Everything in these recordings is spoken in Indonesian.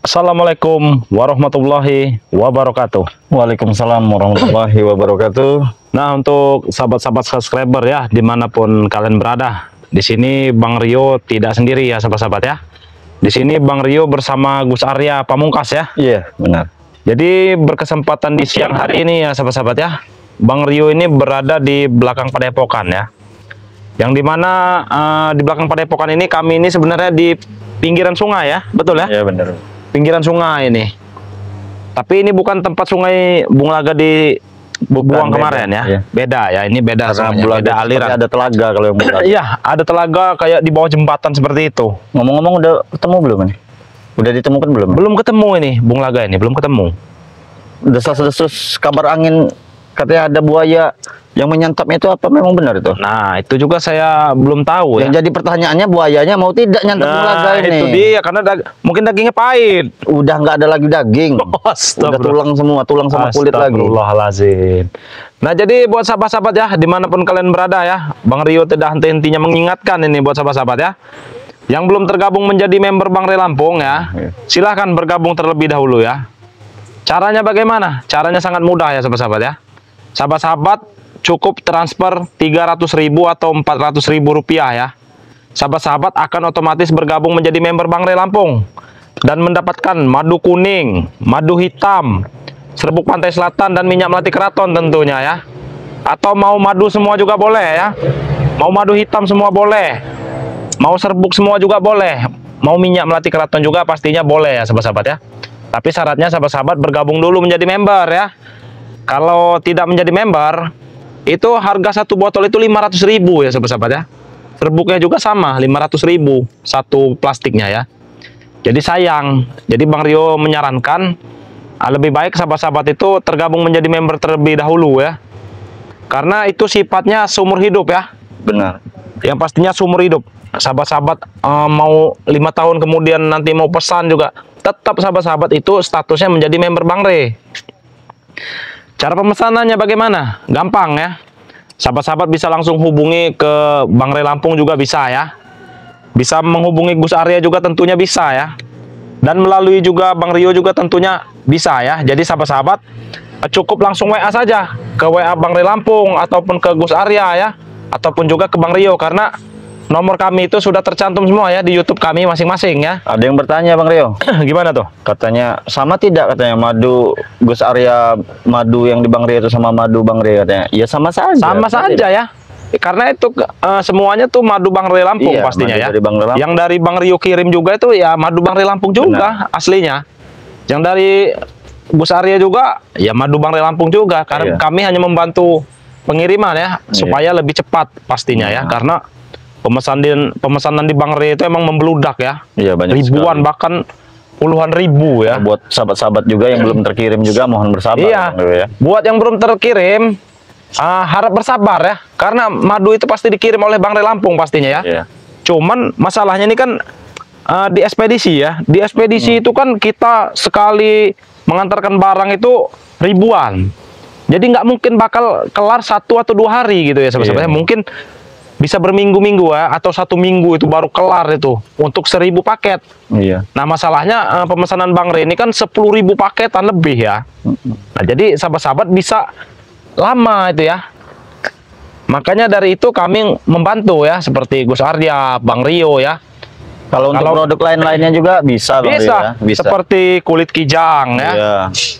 Assalamualaikum warahmatullahi wabarakatuh. Waalaikumsalam warahmatullahi wabarakatuh. Nah, untuk sahabat-sahabat subscriber ya, dimanapun kalian berada, di sini Bang Rio tidak sendiri ya, sahabat-sahabat ya. Di sini Bang Rio bersama Gus Arya Pamungkas ya. Iya, benar. Jadi berkesempatan di siang hari ini ya, sahabat-sahabat ya, Bang Rio ini berada di belakang Padepokan ya. Yang dimana di belakang Padepokan ini kami ini sebenarnya di pinggiran sungai ya, betul ya? Iya, benar. Pinggiran sungai ini. Tapi ini bukan tempat sungai Bung Laga dibuang kemarin ya. Iya. Beda ya, ini beda sungainya, beda aliran. Ada telaga kalau yang Bung Laga. Iya, ada telaga kayak di bawah jembatan seperti itu. Ngomong-ngomong udah ketemu belum ini? Udah ditemukan belum? Belum ketemu ini Bung Laga ini, belum ketemu. Desas-desus kabar angin katanya ada buaya yang menyantapnya, itu apa memang benar itu? Nah, itu juga saya belum tahu ya. Yang jadi pertanyaannya, buayanya mau tidak nyantap Bung Laga ini? Itu dia, karena mungkin dagingnya pahit. Udah nggak ada lagi daging. Udah tulang semua, tulang sama kulit lagi. Astagfirullahaladzim. Nah, jadi buat sahabat-sahabat ya, dimanapun kalian berada ya, Bang Rio tidak henti-hentinya mengingatkan ini buat sahabat-sahabat ya, yang belum tergabung menjadi member Bang Rio Lampung ya, silahkan bergabung terlebih dahulu ya. Caranya bagaimana? Caranya sangat mudah ya sahabat-sahabat ya. Sahabat-sahabat cukup transfer 300.000 atau 400.000 rupiah ya. Sahabat-sahabat akan otomatis bergabung menjadi member Bang Rio Lampung dan mendapatkan madu kuning, madu hitam, serbuk pantai selatan, dan minyak melati keraton tentunya ya. Atau mau madu semua juga boleh ya. Mau madu hitam semua boleh. Mau serbuk semua juga boleh. Mau minyak melati keraton juga pastinya boleh ya sahabat-sahabat ya. Tapi syaratnya sahabat-sahabat bergabung dulu menjadi member ya. Kalau tidak menjadi member, itu harga satu botol itu 500.000 ya sahabat-sahabat ya. Serbuknya juga sama 500.000 satu plastiknya ya. Jadi sayang. Jadi Bang Rio menyarankan lebih baik sahabat-sahabat itu tergabung menjadi member terlebih dahulu ya. Karena itu sifatnya seumur hidup ya. Benar. Yang pastinya seumur hidup. Sahabat-sahabat mau 5 tahun kemudian nanti mau pesan juga, tetap sahabat-sahabat itu statusnya menjadi member Bang Rio. Cara pemesanannya bagaimana? Gampang ya. Sahabat-sahabat bisa langsung hubungi ke Bang Rio Lampung juga bisa ya. Bisa menghubungi Gus Arya juga tentunya bisa ya. Dan melalui juga Bang Rio juga tentunya bisa ya. Jadi sahabat-sahabat cukup langsung WA saja ke WA Bang Rio Lampung ataupun ke Gus Arya ya. Ataupun juga ke Bang Rio, karena nomor kami itu sudah tercantum semua ya di YouTube kami masing-masing ya. Ada yang bertanya Bang Rio, gimana tuh? katanya sama tidak, katanya madu Gus Arya, madu yang di Bang Rio itu sama madu Bang Rio, katanya. Ya sama saja. Sama saja ya. Karena itu semuanya tuh madu Bang Rio Lampung pastinya ya. Dari Bang Rio Lampung. Yang dari Bang Rio kirim juga itu ya madu Bang Rio Lampung juga aslinya. Yang dari Gus Arya juga ya madu Bang Rio Lampung juga. Karena kami hanya membantu pengiriman ya supaya lebih cepat pastinya ya. Karena pemesanan di Bang Rio itu emang membludak ya. Iya, banyak ribuan sekali. bahkan puluhan ribu ya. Buat sahabat-sahabat juga yang belum terkirim juga mohon bersabar. Iya. Ya. Buat yang belum terkirim harap bersabar ya. Karena madu itu pasti dikirim oleh Bang Rio Lampung pastinya ya. Iya. Cuman masalahnya ini kan di ekspedisi ya. Di ekspedisi itu kan kita sekali mengantarkan barang itu ribuan. Jadi nggak mungkin bakal kelar 1 atau 2 hari gitu ya sahabat-sahabat. Mungkin bisa berminggu-minggu ya, atau 1 minggu itu baru kelar itu untuk 1000 paket. Iya. Nah masalahnya pemesanan Bang Rio ini kan 10.000 paketan lebih ya. Nah jadi sahabat-sahabat bisa lama itu ya. Makanya dari itu kami membantu ya, seperti Gus Arya, Bang Rio ya. Kalau untuk produk lain-lainnya juga bisa Bang Rio ya. Bisa. Seperti kulit kijang ya. Iya.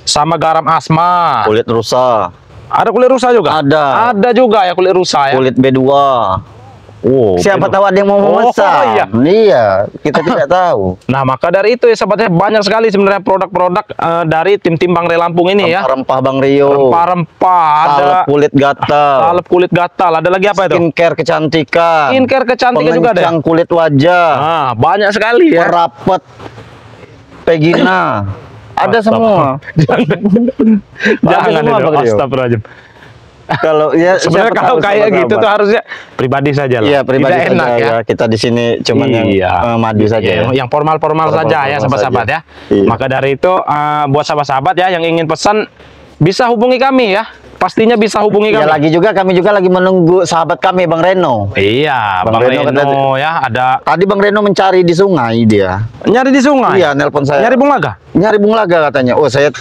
Sama garam asma. Kulit rusa. Ada kulit rusa juga? Ada. Ada juga ya kulit rusa ya. Kulit B2. Oh, siapa tahu ada yang mau memesan. Iya, kita tidak tahu. Nah, maka dari itu ya sahabatnya banyak sekali sebenarnya produk-produk dari tim-tim Bang Rio Lampung ini ya. Rempah-rempah Bang Rio. Rempah-rempah, ada salep kulit gatal. Salep kulit gatal, ada lagi apa itu? Skincare kecantikan. Skincare kecantikan juga ada. Pengencang kulit wajah. Nah, banyak sekali ya. Merapet Pegina. Ada semua. Jangan itu. Astagfirullahaladzim. Kalau ya sebenarnya kalau kayak gitu tuh harusnya pribadi saja lah. Iya, pribadi tidak saja enak ya. Kita di sini cuman yang madu saja ya. Yang formal-formal saja ya sahabat-sahabat ya. Maka dari itu buat sahabat-sahabat ya yang ingin pesan bisa hubungi kami ya pastinya bisa hubungi Ya kami. lagi juga kami juga lagi menunggu sahabat kami Bang Reno. Iya, Bang Bang Reno Reno, kata- ya ada Tadi Bang Reno mencari di sungai dia. nyari di sungai. Iya, nelpon saya. Nyari Bung Laga. Nyari Bung Laga katanya. Oh, saya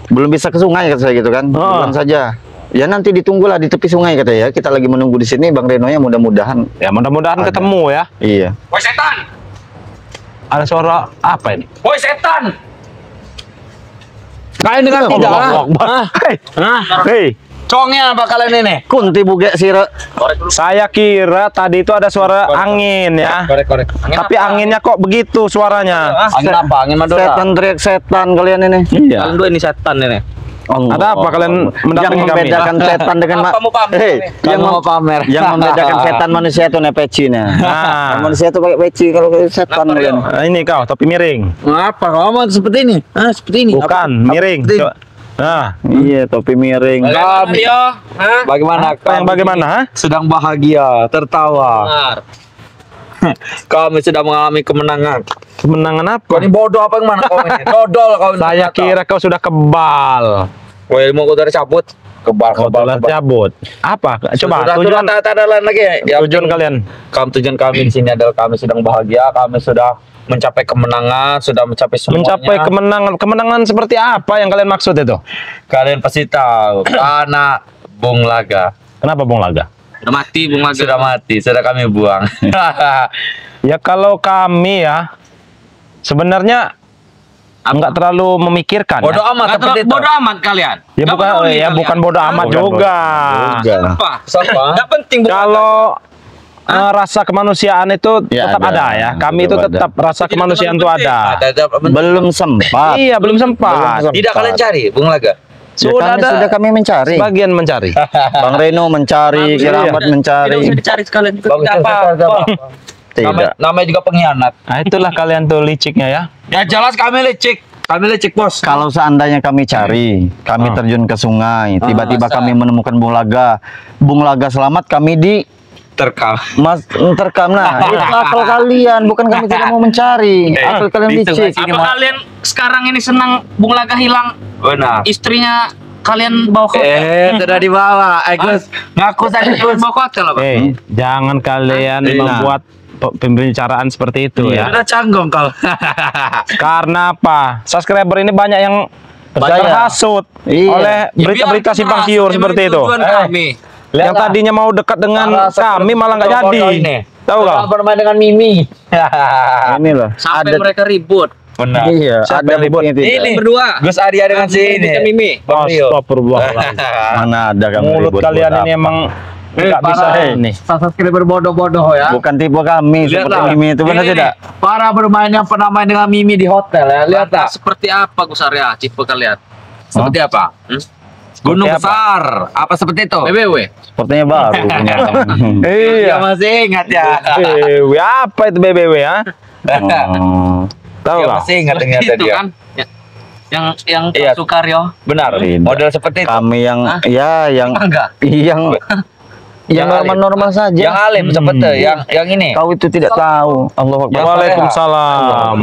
belum bisa ke sungai kata saya gitu kan. Oh. Duluan saja. Ya nanti ditunggulah di tepi sungai kata ya. Kita lagi menunggu di sini Bang Reno nya mudah-mudahan. Ya mudah-mudahan Ada. ketemu ya. Iya. Woi setan! Ada suara apa ini? Woi setan! Kalian dengar tidak? Allahu Akbar. Hei. Hei, Congnya apa kalian ini? Kunti buge sire. saya kira tadi itu ada suara angin ya. Korek. Tapi anginnya kok begitu suaranya? Angin apa? Angin Madura. Setan teriak setan kalian ini. Iya. Kalian dua ini setan ini. Allah. Ada apa kalian yang mendatangi kami? membedakan setan dengan Apa mau pamer? Hei, Kamu mau pamer. yang membedakan setan manusia itu nih pecinya. Nah. Manusia itu pakai peci, kalau setan Kenapa, kalian. Nah, ini kau topi miring. Apa kamu seperti ini? Ah, seperti ini. Bukan, miring. Coba. Nah, Iya, topi miring. Bagaimana dia? Hah? Bagaimana? apa yang bagaimana? Ha? Sedang bahagia, tertawa. Kami sedang mengalami kemenangan. Kemenangan apa? Kau ini bodoh apa yang mana kau ini? Dodol kau ini. Saya ternyata. kira kau sudah kebal. Woi, mau kau dari cabut? Kebal. Kau telah cabut. Apa? Coba Sudah, tujuan tak ada lain lagi. tujuan kalian. Tujuan kami di sini adalah kami sedang bahagia, kami sudah mencapai kemenangan, sudah mencapai semuanya. Mencapai kemenangan. Kemenangan seperti apa yang kalian maksud itu? Kalian pasti tahu, anak Bung Laga Kenapa Bung Laga? sudah mati, Bung Laga sudah mati, sudah kami buang. Ya kalau kami ya sebenarnya nggak terlalu memikirkan. Bodoh Ya, amat seperti itu. Bodoh amat kalian. ya bukan bukan bodoh amat Bukan juga. Apa? Siapa? Enggak penting. Kalau rasa kemanusiaan itu Ya, tetap ada. ada ya. Kami itu Tetap ada. tetap rasa kemanusiaan itu ada. Belum sempat. Iya, belum sempat. Belum Tidak kalian cari, Bung Laga. Sudah ada sudah kami mencari. sebagian mencari. Bang Reno mencari, Kiramat mencari. dicari sekalian juga. Bagus, Tidak apa-apa. Tidak. Namanya juga pengkhianat. Nah, itulah kalian tuh liciknya ya. Ya jelas kami licik. Kami licik, Bos. Kalau seandainya kami cari, kami terjun ke sungai, tiba-tiba kami menemukan Bung Laga. Bung Laga selamat, kami Terkam. terkam. Nah, itu akal kalian, bukan kami tidak mau mencari. Akal kalian licik. Apa kalian sekarang ini senang Bung Laga hilang, Benar. istrinya kalian bawa ke Sudah dibawa. Gus, ngaku tadi Gus. bawa ke hotel apa? Jangan kalian membuat pembicaraan seperti itu ya. Sudah canggung kau. Karena apa? Subscriber ini banyak yang terhasut Iya. oleh berita-berita simpang siur seperti itu. Kami. Yang tadinya mau dekat dengan kami malah nggak jadi. Tahu nggak? Bermain dengan Mimi. Ini loh. Sampai Ada mereka ribut. Benar. iya, Siapa ada yang ribut? buktinya tidak. Ini Berdua. Gus Arya dengan si ini. Dengan Mimi. Bang Rio. Astagfirullahaladzim. Mana ada kami Mulut ribut kalian buat ini apa? emang nggak bisa ini. Subscriber bodoh-bodoh ya. Bukan tipe kami seperti Lihatlah. Mimi itu benar Ini tidak? nih, para bermain yang pernah main dengan Mimi di hotel ya. Lihat tak? Seperti apa Gus Arya? Tipe kalian? Seperti apa? Gunung Seperti apa? besar. Apa seperti itu? BBW. Sepertinya baru punya. Iya Iya. masih ingat ya. BBW apa itu BBW ya? Oh. Tahu Iya nggak? masih ingat ternyata Itu dia. kan. Yang Iya. Sukaryo. Benar. Tidak. Model seperti itu. Kami yang ya yang Enggak. yang Yang normal-normal saja. Yang alim seperti yang ini. Kau itu tidak tahu. Allah Akbar. Waalaikumsalam.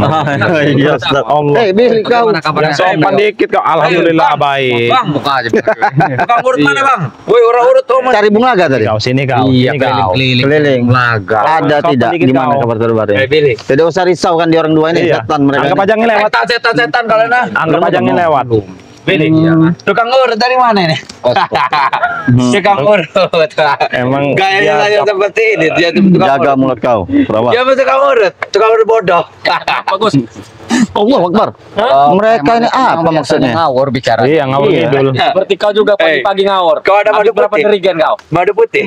Iya, Allah. Billy kau. Yang sopan dikit kau. Alhamdulillah baik. Bang, buka aja. Tukang urut mana, Bang? Woi, urut rumah. Cari Bung Laga tadi. Kau sini kau. Iya, Sini kau. Keliling. Laga. Ada Kau tidak sedikit di mana kau. kabar terbaru? Eh, Billy. Tidak usah risau kan di orang dua ini Iya. setan mereka. Anggap ini. aja yang lewat. Setan kalian ah. Anggap aja yang lewat. Billy. Tukang urut dari mana ini? Tukang urut. Emang Gayanya dia saja seperti ini. Dia tuh tukang Jaga urut. mulut kau. Rawa. Dia tukang urut. Tukang urut bodoh. Bagus. Allah Akbar. Mereka ini apa maksudnya? Ngawur bicara. Iya ngawur Iya. ngidul. Seperti kau juga pagi-pagi ngawur. Kau ada madu Habis berapa putih? derigen kau? Madu putih.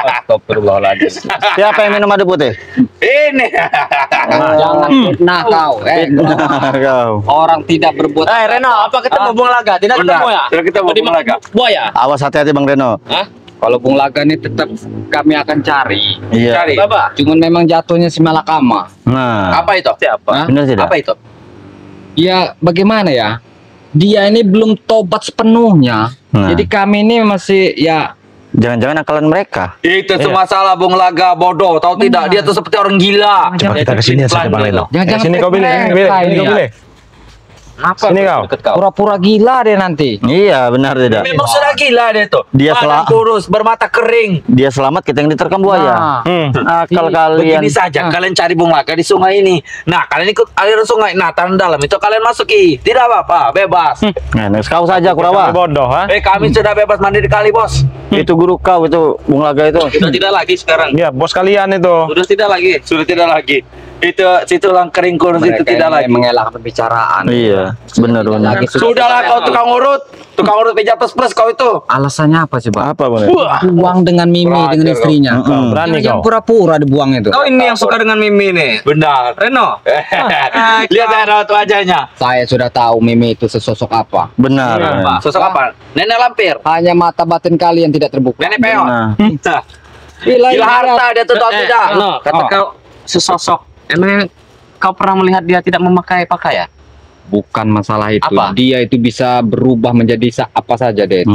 Astagfirullahaladzim. Siapa yang minum madu putih? Ini. Jangan fitnah kau. Kau. Orang tidak berbuat. Reno, apa ketemu Bung Laga? Tidak Benar. ketemu ya? Sudah ketemu Tadi Bung Laga. Buaya. Awas hati-hati Bang Reno. Hah? Kalau Bung Laga ini tetap kami akan cari. Iya. Cari. Apa? Cuman memang jatuhnya si Malakama. Nah, Apa itu? Siapa? benar tidak? Apa itu? Ya bagaimana ya? Dia ini belum tobat sepenuhnya. Nah. Jadi kami ini masih ya Jangan-jangan akalan mereka. Itu semua salah Bung Laga bodoh. Tahu tidak? Dia tuh seperti orang gila. Coba kita kesini saja Bang Leno. Jangan-jangan Sini kau pilih. mereka Pilih. Sini ini kau ya. pilih. Kenapa Sini aku kau. deket kau? Pura-pura gila deh nanti. Iya, benar tidak? Memang sudah gila dia tuh. Dia Badan kurus, bermata kering. Dia selamat, kita yang diterkam buaya. Nah, Akal kalian. Begini saja, kalian cari bunglaga di sungai ini. Nah, kalian ikut aliran sungai. Nah, tanah dalam itu kalian masuki. Tidak apa-apa, bebas. Nah, kau saja Kami Kurawa. bodoh, ha? Kami sudah bebas mandi di kali, bos. Itu guru kau itu Bung Laga itu. Sudah tidak lagi sekarang. Ya, bos kalian itu. Sudah tidak lagi. Sudah tidak lagi. Itu situ lang kering kurus itu tidak lagi. mengelak pembicaraan. Iya, benar benar. Lagi Sudahlah kau tukang urut. Tukang urut meja plus kau itu. Alasannya apa sih, Bang? Apa benar? Buang dengan Mimi dengan istrinya. Berani Yang kau. pura-pura dibuang itu. Kau ini yang suka dengan Mimi nih. Benar. Reno. Lihat aja raut wajahnya. Saya sudah tahu Mimi itu sesosok apa. Benar. Apa? Sosok apa? Nenek lampir. Hanya mata batin kalian tidak terbuka. Nenek peot. Nah, Gila harta dia tuh tahu tidak? Kata kau sesosok. Emang kau pernah melihat dia tidak memakai pakaian? Bukan masalah itu. Apa? Dia itu bisa berubah menjadi apa saja deh.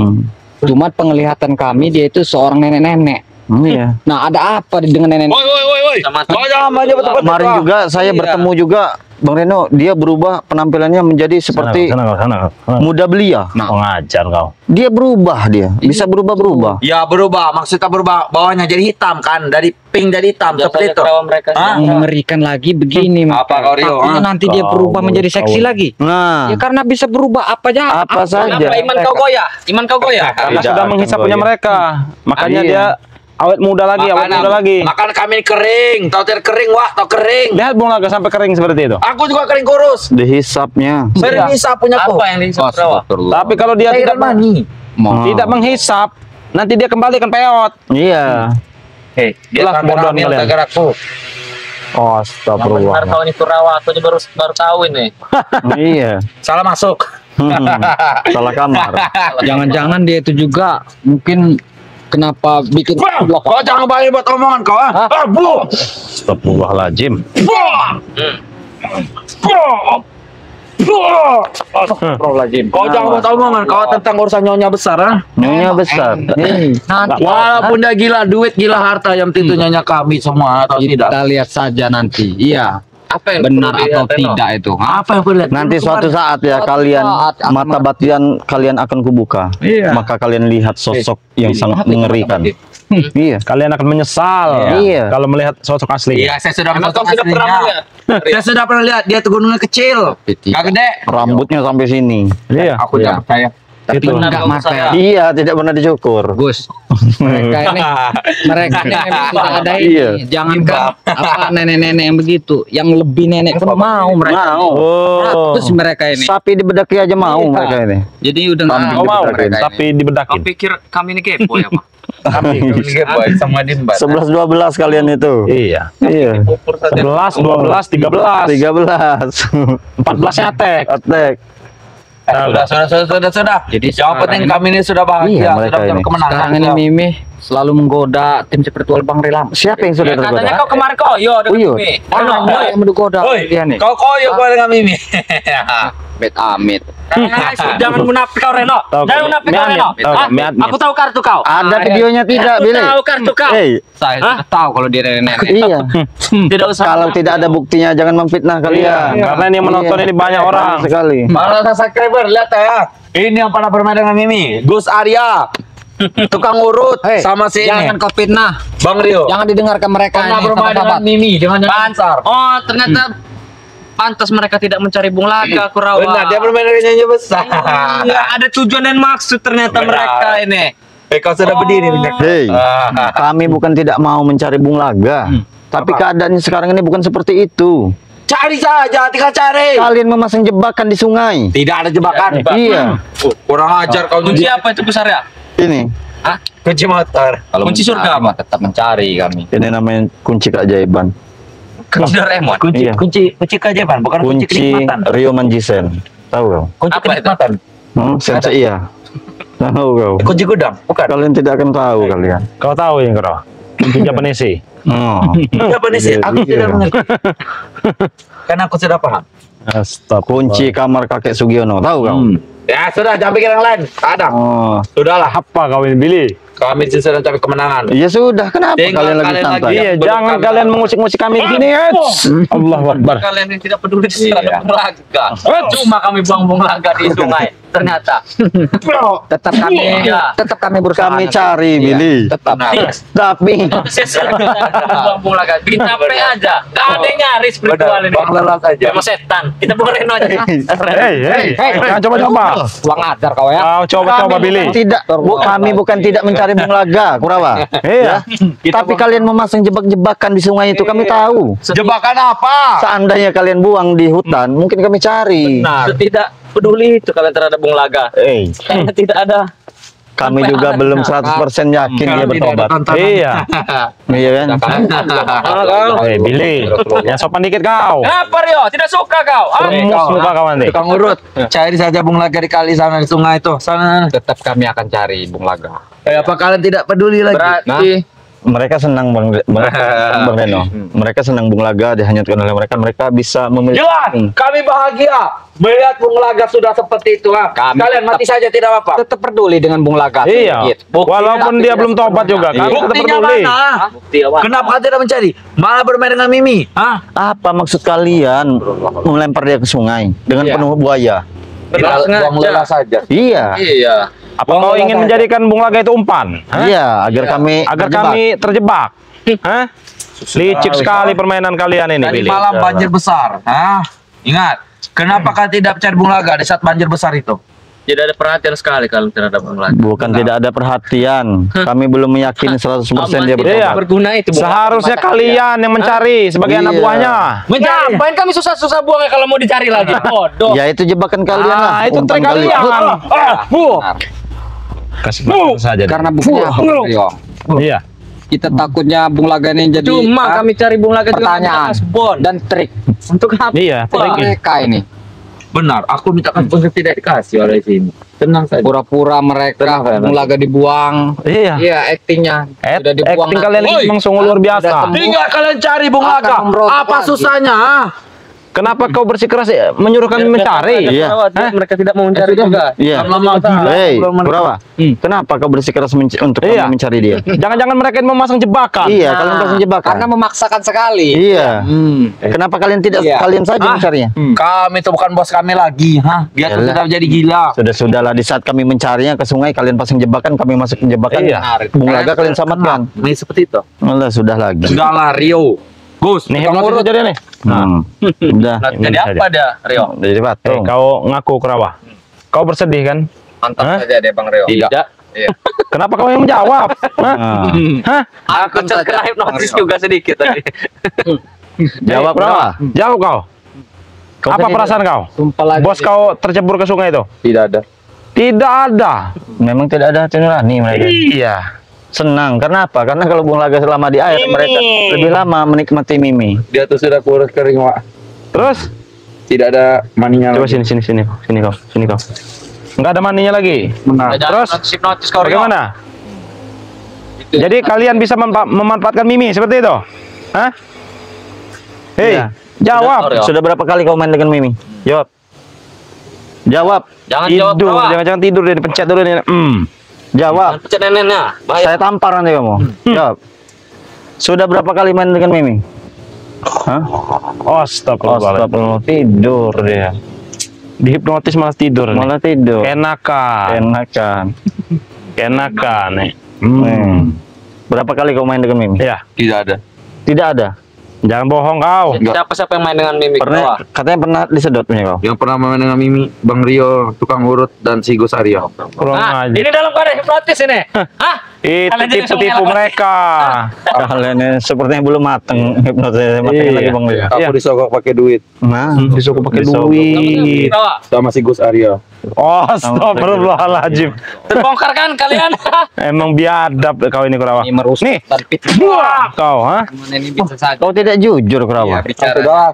Cuma penglihatan kami dia itu seorang nenek-nenek. iya. Nah, ada apa dengan nenek? Woi. Kau jangan manja betul-betul. Kemarin juga saya Iya. bertemu juga Bang Reno, dia berubah penampilannya menjadi seperti sana. muda belia. Nah, Kau ngajar kau. Dia berubah dia, bisa berubah-berubah. Ya berubah, maksudnya berubah bawahnya jadi hitam kan, dari pink jadi hitam seperti itu. mereka. Hah? yang mengerikan lagi begini. Apa kau Rio? Takutnya Hah? nanti dia berubah Kau, menjadi seksi kau. lagi. Nah, Ya karena bisa berubah apa aja. apa saja. Kenapa iman kau goyah? Iman kau goyah? Karena Tidak sudah akan menghisap kau punya ya. mereka. Makanya Iya. dia awet muda lagi. Makan kami kering, tahu tidak kering, wah, tahu kering. Lihat Bung Laga sampai kering seperti itu. Aku juga kering kurus. Dihisapnya. Sering bisa punya aku. Apa yang dihisap Rawa? Tapi kalau dia tidak tidak menghisap, nanti dia kembali kan peot. Iya. Dia Lah, sampai bodoh hamil kalian. gara-gara aku. Oh, Yang benar kau ini Rawa, aku aja baru tahu ini. Iya. Salah masuk. Salah kamar. Jangan-jangan dia itu juga mungkin kenapa bikin blok. Kau jangan balik buat omongan kau, ah. Bu. Astagfirullahaladzim. Kau jangan buat omongan kau tentang urusan nyonya besar, ah. Nyonya besar. Nanti Walaupun dia gila duit, gila harta, yang tentu nyonya kami semua atau tidak. kita lihat saja nanti. Iya, Apa yang benar perlu atau dilihat, Reno? tidak itu. Apa yang perlu lihat? Nanti suatu saat ya Suatu kalian saat akan mata batin kalian akan kubuka. Iya. Maka kalian lihat sosok yang sangat mengerikan. Iya. Kalian akan menyesal Iya. kalau melihat sosok asli. Iya, saya sudah Emang melihat kau sudah pernah melihat? Saya sudah pernah lihat, dia tuh gunungnya kecil, Tapi tidak. gak gede. Rambutnya sampai sini. Iya. Aku Iya. tidak percaya. Tapi Itu. enggak Benar, mata. saya. Iya, tidak pernah dicukur. Gus, mereka ini memang sudah ada ini. Iya. Jangankan apa nenek-nenek yang begitu, yang lebih nenek pun mau mereka. Mau. Oh. Terus mereka ini. Sapi dibedaki aja mau Iya. mereka ini. Jadi udah nggak Kambing Kau mau dibedakin. tapi Kau dibedakin. pikir kami ini kepo ya, Pak? Sama Dimbat. 11-12 kalian itu. Iya. Iya. 11, 12, 13, 13. 14 nyatek. Attack. Sudah. Jadi Yang penting sekarang kami ini sudah bahagia, Iya, mereka sudah mencapai ini. kemenangan. Sekarang ini Mimi selalu menggoda tim spiritual Bang Relam. Siapa yang sudah Katanya tergoda? kau kemarin koyo dengan Iya. Mimi. Yang menggoda Oi, dia nih. kau koyo kau dengan Mimi. Amit. Jangan munafik kau Reno. Tahu, Jangan munafik kau Mian, Reno. tahu, Hah? Mian. Aku tahu kartu kau. Ada videonya tidak, Aku Billy? tahu kartu kau. Saya sudah tahu kalau dia nenek. Iya. Tidak usah. Kalau tidak ada buktinya jangan memfitnah kalian. Karena ini yang menonton ini banyak orang. Sekali. Para subscriber, lihat ya. Ini yang pernah bermain dengan Mimi, Gus Arya. Tukang urut sama si ini. Jangan kau fitnah. Bang Rio. Jangan didengarkan mereka Pernah ini. bermain dengan sahabat. Mimi, jangan Pantar. Oh, ternyata pantas mereka tidak mencari Bung Laga, Kurawa. Benar, dia bermain dengan nyonya besar. Iya, ada tujuan dan maksud ternyata Benar. mereka ini. Kau sudah berdiri. Hei, kami bukan tidak mau mencari Bung Laga, tapi keadaannya sekarang ini bukan seperti itu. Cari saja, tinggal cari. Kalian memasang jebakan di sungai. Tidak ada jebakan. Iya, Kurang ajar kau Kunci apa itu besar ya? ini Kunci motor. Kalau Kunci mencari, surga apa? mah tetap mencari kami. ini namanya kunci keajaiban. Kunci Doraemon. Iya. Kunci keajaiban, bukan kunci Kunci kenikmatan. Rio Manjisen. Tahu kau? Kunci Apa itu? kenikmatan. Sensei iya. Tahu kau? Kunci gudang, bukan. Kalian tidak akan tahu kalian. Kau tahu yang kau? Kunci Japanese. Oh. Apa nih sih? Aku Iya. tidak mengerti. Karena aku sudah paham. Astagfirullah. Kunci kamar kakek Sugiono. Tahu kau? Ya sudah, jangan pikir yang lain. Ada. Oh. Sudahlah. Apa kau ini Billy? Kami sedang cari kemenangan. Ya sudah, kenapa Tinggal kalian lagi kalian santai? lagi. Iya, jangan kalian mengusik-musik kami di sini. Allahu Akbar. Kalian yang tidak peduli terhadap laga. Cuma kami buang-buang laga di sungai. Ternyata. Tetap kami Iya. tetap kami berusaha. Kami cari, Billy. Tetap. Tapi Buang-buang laga. Kita pe aja. Gak ada yang nyari spiritual ini. Bang lelas aja. Cuma setan. Kita buang Reno aja. Hei, jangan coba-coba. Uang ajar kau ya. Kau coba-coba Billy. tidak, kami bukan tidak mencari Bung Laga, Kurawa. Iya. Tapi kalian memasang jebak-jebakan di sungai itu kami tahu. Jebakan apa? Seandainya kalian buang di hutan, mungkin kami cari. Nah, Tidak peduli itu kalian terhadap Bung Laga. Karena tidak ada. Kami juga belum 100% yakin dia bertobat. Iya. Iya kan? Billy, yang sopan dikit kau. Kenapa Rio? Tidak suka kau? Remus muka kau nanti. tukang urut, cari saja Bung Laga di kali sana di sungai itu. Sana. Tetap kami akan cari Bung Laga. Apa kalian tidak peduli lagi? Berarti Mereka senang Bang Reno. Mereka senang Bung Laga dihanyutkan oleh mereka. Mereka bisa memiliki. Jelas, kami bahagia melihat Bung Laga sudah seperti itu. Kalian mati saja tidak apa-apa. Tetap peduli dengan Bung Laga. Iya. sedikit. Walaupun dia belum tobat juga, kami tetap Buktinya peduli. mana? bukti apa? Kenapa kalian tidak mencari? Malah bermain dengan Mimi. Hah? Apa maksud kalian melempar dia ke sungai dengan Iya. penuh buaya? Buang lelah saja. Iya. Iya. Apa kau ingin menjadikan Bung Laga itu umpan? Hah? Iya, agar kami Agar terjebak. kami terjebak. Hah? Licik sekali permainan kalian ini, Tadi Billy. malam banjir besar. Hah? Ingat, kenapa kalian tidak mencari Bung Laga di saat banjir besar itu? Tidak ada perhatian sekali kalau terhadap Bung Laga. Bukan tidak ada perhatian. Kami belum meyakini 100% dia Iya. bertobat. Berguna itu. Bung. Seharusnya kalian yang mencari sebagai anak Iya. buahnya. Ngapain kami susah-susah buang ya kalau mau dicari lagi? Bodoh. Ya itu jebakan kalian lah. Ah, itu Umpan trik kalian. Benar. Kasih makan saja. deh. Karena buktinya apa, Rio? Iya. Kita takutnya Bung Laga ini jadi Cuma kami cari Bung Laga juga pertanyaan Asbon. dan trik Untuk apa? Iya. untuk mereka ini. Benar, aku minta sponsor tidak dikasih oleh sini. Tenang saja. Pura-pura mereka Bung Laga dibuang. Iya. Iya, aktingnya sudah dibuang. Acting kalian ini memang sungguh luar biasa. Tinggal kalian cari Bung Akan Laga. memberontak Apa lagi. susahnya? Kenapa kau bersikeras menyuruh kami mencari? Iya. Mereka tidak mau mencari juga. Iya. Hei, Kurawa. Kenapa kau bersikeras untuk Iya. kami mencari dia? Jangan-jangan mereka yang memasang jebakan. Iya, kalian pasang jebakan. Karena memaksakan sekali. Iya. Kenapa kalian tidak Iya. kalian saja mencarinya? Kami itu bukan bos kami lagi, hah? Dia tuh Yalah. sudah jadi gila. Sudahlah di saat kami mencarinya ke sungai kalian pasang jebakan, kami masuk ke jebakan. Iya. Bung Laga kalian selamatkan. Nah, seperti itu. Alah, sudah lagi. Sudahlah Rio. Gus, Nih, tukang hipnotis urut. aja nih. Udah. Jadi apa dia, Rio? Udah jadi patung. Kau ngaku Kurawa. Kau bersedih kan? Mantap saja deh Bang Rio. Tidak. Kenapa kau yang menjawab? Hah? Nah, Hah? Aku terkena hipnotis juga sedikit tadi. jawab Kurawa. Jawab kau. Apa perasaan kau? Sumpah lagi. Bos kau tercebur ke sungai itu? Tidak ada. Tidak ada. Memang tidak ada hati nurani mereka. Iya. Senang. Karena apa? Karena kalau Bung Laga selama di air, mereka lebih lama menikmati Mimi. Dia tuh sudah kurus kering, Wak. Terus? Tidak ada maninya. Coba sini kau. Enggak ada maninya lagi. Benar. Terus? Hipnotis kau, Rio. Bagaimana? Jadi kalian bisa memanfaatkan Mimi seperti itu? Hah? Hei, Iya. jawab. Rio. Sudah berapa kali kau main dengan Mimi? Jawab. Jawab. Jangan Tidur, jawab, Kurawa. jangan tidur dia dipencet dulu nih. Jawab. Pencet neneknya. Saya Bahaya. tampar nanti kamu. Jawab. Sudah berapa kali main dengan Mimi? Hah? Astagfirullah. Tidur dia. Dihipnotis malah tidur nih. Malah tidur. Enakan. Enakan nih. Berapa kali kau main dengan Mimi? Ya, Tidak ada. Tidak ada. jangan bohong kau. Siapa yang main dengan Mimi, Kurawa? Katanya pernah disedot punya kau. Yang pernah main dengan Mimi, Bang Rio, tukang urut, dan si Gus Arya. Kurang Nah, aja. ini dalam keadaan hipnotis ini. Hah? Itu Kalian jadi tipu-tipu semua mereka. Kalian ini sepertinya belum mateng hipnotis mateng Iya. lagi Bang Rio. Aku Iya. disogok pakai duit Nah, Disuruh pakai Disogok. duit. Kurawa. sama si Gus Arya. Oh, astagfirullahaladzim. Terbongkar kan kalian? Emang biadab kau ini Kurawa. Ini merusak Nih, dan fitnah. buah kau, ha? Gimana ini bisa saja. kau tidak jujur Iya, Kurawa. bicara. Sudah,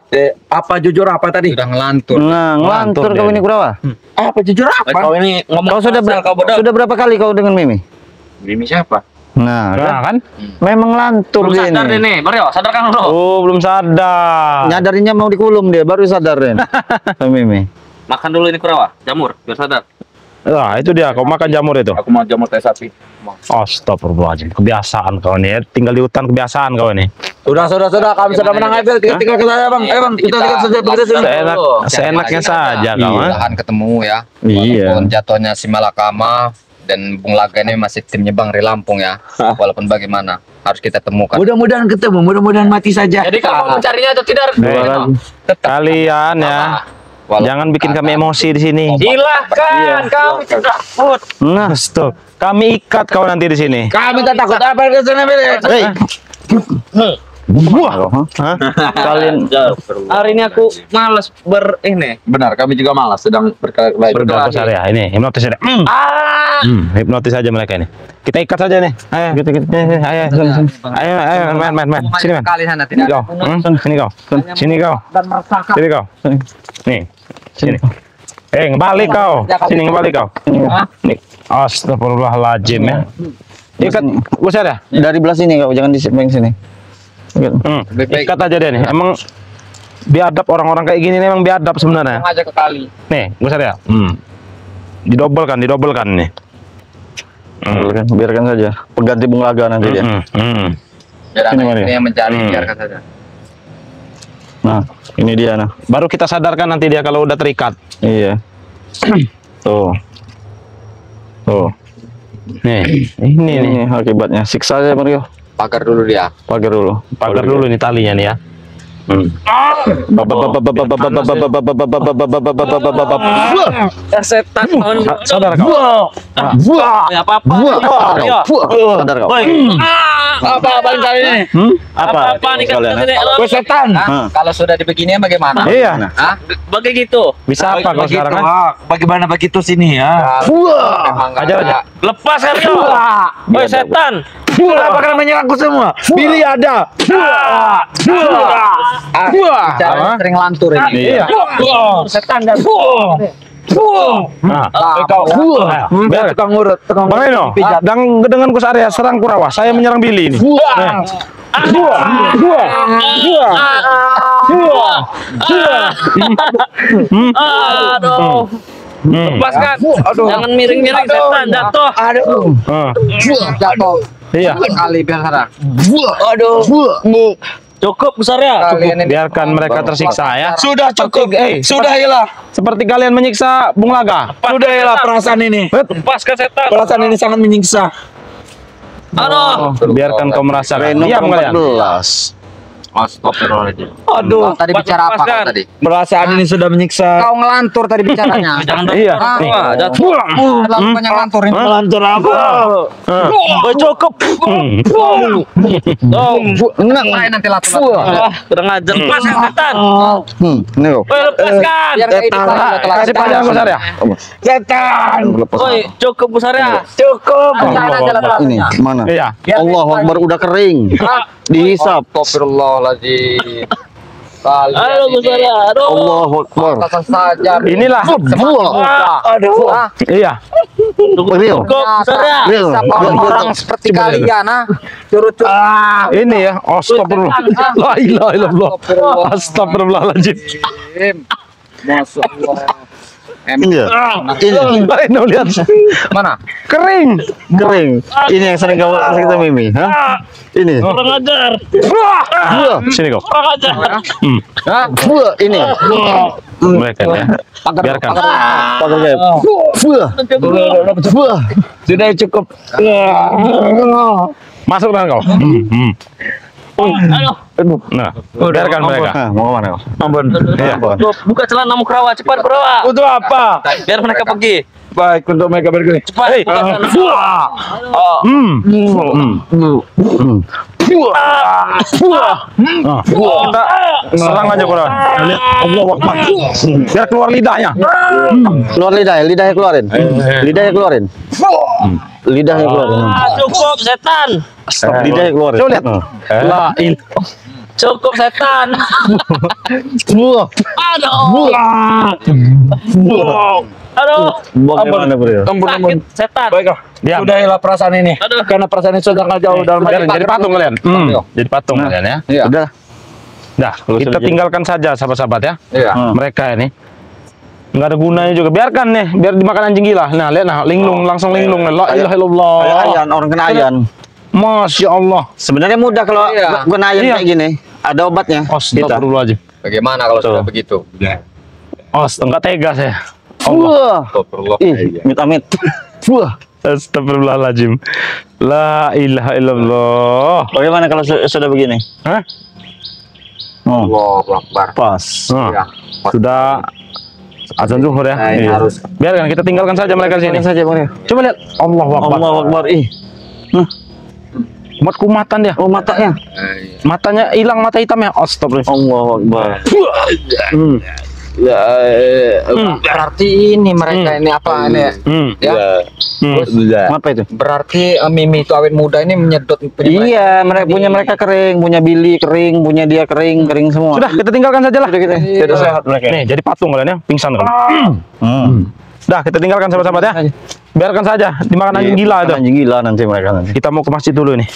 apa jujur apa tadi? Sudah ngelantur. Nah, ngelantur Ngelantur kau dia. ini Kurawa. Apa jujur apa? Kau ini ngomong Kau sudah asal, kau bodoh. sudah berapa kali kau dengan Mimi? Mimi siapa? Nah, Nah, kan? memang lantur Belum dia sadar ini. nih, Mario. Sadarkan dulu. Oh, belum sadar. Nyadarinya mau dikulum dia, baru sadar Ren. Mimi. Makan dulu ini Kurawa. Jamur, biar sadar. Nah, itu dia. Kau makan jamur itu. Aku mau jamur teh sapi. Astagfirullahaladzim, kebiasaan kau nih. Tinggal di hutan kebiasaan kau ini. Sudah. Kami sudah menang aja. Tinggal ke saya, Bang. Ayo, Bang. Kita tinggal saja. Seenaknya saja kau. ah. Tahan ketemu ya. Iya. Walaupun jatuhnya si Malakama dan Bung Laga ini masih timnya Bang Ri Lampung ya. Walaupun bagaimana harus kita temukan. Mudah-mudahan ketemu, mudahan mati saja. Jadi kamu mencarinya atau tidak? Kalian ya, jangan bikin kami emosi di sini. Silahkan, kami tidak takut. Nah, stop. Kami ikat kau nanti di sini. Kami tak takut apa ke sana, Hei. Buah. Hah? Kalian Hari ini aku malas ini. Benar, kami juga malas sedang berkelahi. Berdoa besar ya, ini hipnotis aja. Hipnotis aja mereka ini. Kita ikat saja nih. Ayo, ayo, main. Sini, main. Kali sana Sini tidak. kau. Sini kau. Sini kau. Sini kau. Nih. Sini. Ngebalik kau. Sini ngebalik kau. Nih. Astagfirullahaladzim ya. Ikat besar ya? dari belah sini kau, jangan di samping sini. Ikat aja deh nih. Emang biadab orang-orang kayak gini nih, emang biadab sebenarnya. Ngajak ke kali. Nih, besar ya? Didobelkan nih. Biarkan saja. Pengganti Bung Laga nanti dia. Biar Sini, anak Maria. ini yang mencari, biarkan saja. Nah, ini dia nah. Baru kita sadarkan nanti dia kalau udah terikat. Iya. Tuh. Nih, ini nih. Ini akibatnya. Siksa aja Mario. Pagar dulu dia. Pagar dulu. Pagar dulu nih talinya nih ya. Setan. Sadar kau. Ya apa-apa. Sadar kau. Apa kali ini? Apa nih Kalian, Gue setan. Kalau sudah dibeginian bagaimana? Iya. Hah? Bagi gitu. Bisa apa kau sekarang kan? Bagaimana begitu sini ya? Memang nggak Ajar aja. ada. Lepas kan kau. Woi setan. Kenapa kalian menyerangku semua? Pilih ada. Bicara sering lantur ini. Iya. Setan dan Nah, kau. Biar tukang urut, tukang Bang Reno, dengan Gus Arya serang Kurawa. Saya menyerang Billy ini. Aduh. Lepaskan. Jangan miring-miring setan jatuh. Jatuh. Iya. Kali biar sana. Cukup besar ya. Kalian ini Biarkan mereka tersiksa ya. Sudah cukup. Sudah hilang. Seperti kalian menyiksa Bung Laga. Sudah hilang perasaan ini. Lepaskan setan. Perasaan ini sangat menyiksa. Aduh. Biarkan kau merasakan. Reno Diam kalian. 14. Aduh. tadi bicara apa kau tadi? Perasaan ini sudah menyiksa. Kau ngelantur tadi bicaranya. Jangan Iya. Nih. Nih. Terlalu banyak ngelantur ini. Melantur apa? Cukup. Ngapain nanti latur? Kurang ajar. Lepaskan setan. Ini kau. Woi lepaskan. Biar kayak itu Kasih panjang Gus Arya. Setan. Woi cukup besar ya. Cukup. Ini mana? Iya. Allahu Akbar udah kering. Dihisap. Astagfirullahaladzim. Aduh besar ya. Aduh. Allahu Akbar. Pantasan saja. Inilah. Aduh. Iya. Rio. Cukup besar ya. Rio. Orang seperti kalian, Ini ya. Astagfirullah. La ilaha illallah. Astagfirullahaladzim. Masya Allah. Iya. Ini Reno lihat. Mana? Kering. kering. Ini yang sering kau kita Mimi, hah? Ini. Kurang ajar. Sini kau. Kurang ajar. Hah? Buah, ini. Mereka ya. Biarkan. Pagar gaib. Buah. Buah. Sudah cukup. Masuk dengan kau. Nah, biarkan mereka. Nah, mau kemana kau? Ampun. Iya. Buka celana Kurawa cepat Kurawa. Untuk apa? Biar mereka pergi. Baik untuk mereka pergi. Cepat. Hei. Kita serang aja Kurawa. Allah Akbar. Biar keluar lidahnya. Keluar lidahnya, lidahnya keluarin. Lidahnya keluarin. Lidahnya keluarin. Cukup setan. Lidahnya keluarin. Coba lihat. La il. Cukup setan. Buah. Aduh. Aduh. Bagaimana bro? Sakit setan. Baiklah. Diam. Sudah hilang perasaan ini. Aduh. Karena perasaan ini sudah nggak jauh dalam Biarin, jadi patung kalian. Jadi patung kalian ya. Iya. Udah. Nah, kita tinggalkan saja sahabat-sahabat ya. Iya. Mereka ini. Nggak ada gunanya juga. Biarkan nih, biar dimakan anjing gila. Nah, lihat nah, linglung langsung linglung. La ilaha illallah. Kayak ayan, orang kena ayan. Masya Allah. Sebenarnya mudah kalau Iya. kena ayan Iya. kayak gini. Ada obatnya. Astagfirullahaladzim. Bagaimana kalau sudah begitu? Enggak tega saya. Wah. Astagfirullah. Ih, amit-amit. Wah. Astagfirullahaladzim. La ilaha illallah. Bagaimana kalau sudah begini? Hah? Oh, Allahu Akbar. pas. Nah, sudah azan zuhur ya. Iya. Biarkan kita tinggalkan saja mereka sini. saja, Bang. Coba lihat. Allahu Akbar. Allahu Akbar. Ih. Kumat kumatan dia. Oh, matanya. Matanya hilang, mata hitamnya. Astagfirullah. Allahu Akbar. Berarti ini mereka ini apa ini? Ya. Apa itu? Berarti Mimi itu awet muda ini menyedot Iya, mereka kering, punya Billy kering, punya dia kering semua. Sudah, kita tinggalkan saja lah. Sudah kita. Sudah sehat mereka. Nih, jadi patung kalian ya, pingsan kan. Dah, kita tinggalkan sahabat-sahabat ya. Biarkan saja dimakan anjing gila itu. Anjing gila nanti mereka nanti. Kita mau ke masjid dulu nih.